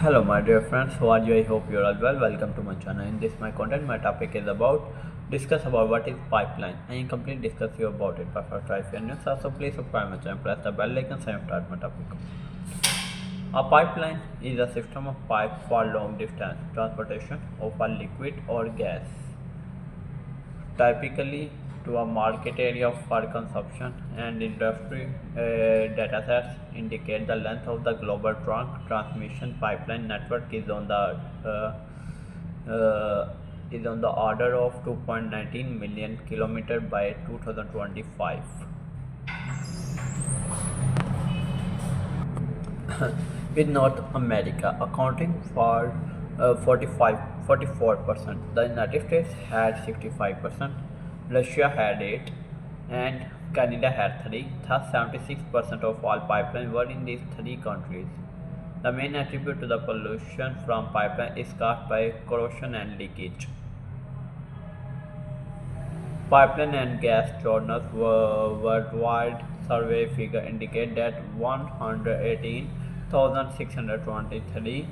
Hello my dear friends, how are you? I hope you are all well. Welcome to my channel. In this my content, my topic is about discuss about what is pipeline. I am complete discuss you about it. But first, if you are new, so please subscribe my channel, press the bell icon, and start my topic. A pipeline is a system of pipe for long distance transportation of a liquid or gas, typically to a market area for consumption and industry. Data sets indicate the length of the global trunk transmission pipeline network uh, is on the order of 2.19 million kilometer by 2025. With North America accounting for 44%. The United States had 65%, Russia had 8, and Canada had 3. Thus, 76% of all pipelines were in these three countries. The main attribute to the pollution from pipeline is caused by corrosion and leakage. Pipeline and gas journals worldwide survey figure indicate that 118,623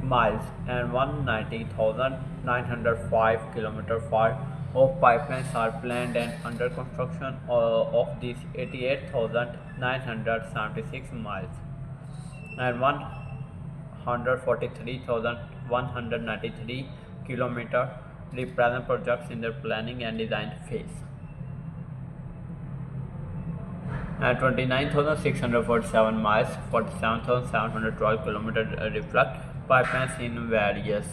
miles and 190,905 kilometers of pipelines are planned and under construction. Of these, 88,976 miles and 143,193 kilometers represent projects in their planning and design phase, and 29,647 miles, 47,712 kilometers reflect pipelines in various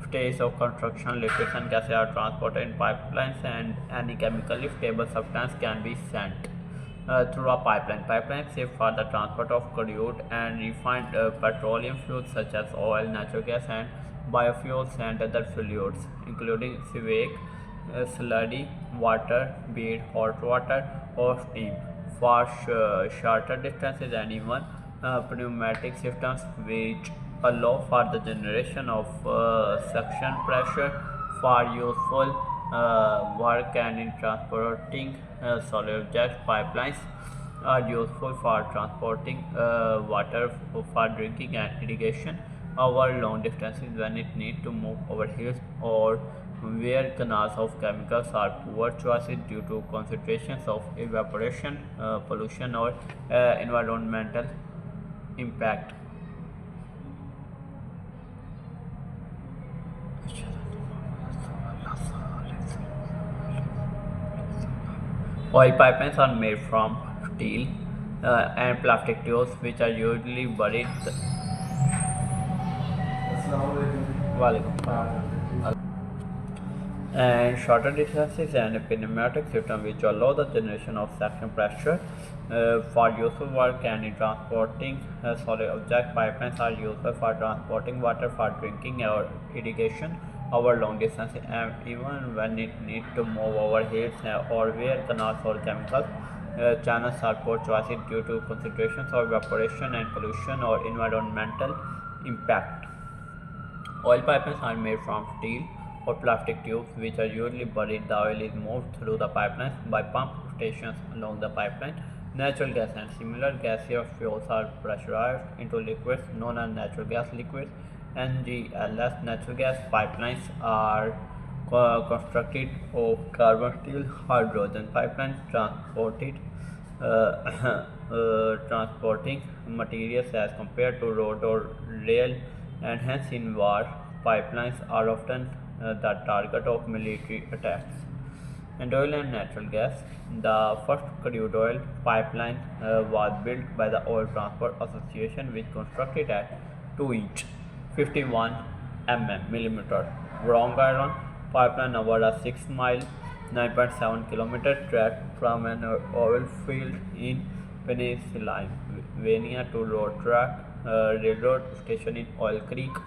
stages of construction. Liquids and gases are transported in pipelines, and any chemically stable substance can be sent through a pipeline. Pipelines is for the transport of crude and refined petroleum fuels such as oil, natural gas, and biofuels and other fluids, including sewage, sluddy, water, be it hot water or steam. For shorter distances, and even pneumatic systems which allow for the generation of suction pressure for useful work and in transporting solid objects. Pipelines are useful for transporting water for drinking and irrigation over long distances when it needs to move over hills or where canals of chemicals are poor choices due to concentrations of evaporation, pollution, or environmental impact. Oil pipelines are made from steel and plastic tubes, which are usually buried. And shorter distances and a pneumatic system which allow the generation of suction pressure for useful work and in transporting solid object. Pipelines are useful for transporting water for drinking or irrigation over long distances, and even when it needs to move over hills or where canals or chemical channels are poor choices due to concentrations of evaporation and pollution or environmental impact. Oil pipelines are made from steel or plastic tubes which are usually buried. The oil is moved through the pipelines by pump stations along the pipeline. Natural gas and similar gaseous fuels are pressurized into liquids known as natural gas liquids, NGLs. Natural gas pipelines are constructed of carbon steel. Hydrogen pipelines transporting materials as compared to road or rail, and hence in war pipelines are often the target of military attacks. And oil and natural gas. The first crude oil pipeline was built by the Oil Transport Association, which constructed at 2 inch 51 millimeter wrought iron pipeline over a 6-mile 9.7 kilometer track from an oil field in Pennsylvania to road track railroad station in Oil Creek.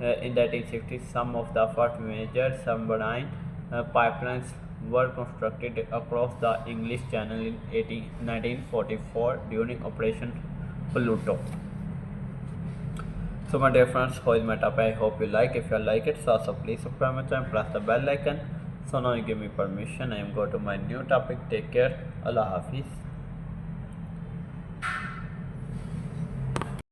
In the 1860s, some of the first major submarine pipelines were constructed across the English Channel in 1944 during Operation Pluto. So my dear friends, how is my topic? I hope you like. If you like it, so please subscribe my channel, press the bell icon. So now you give me permission. I am going to my new topic. Take care. Allah Hafiz.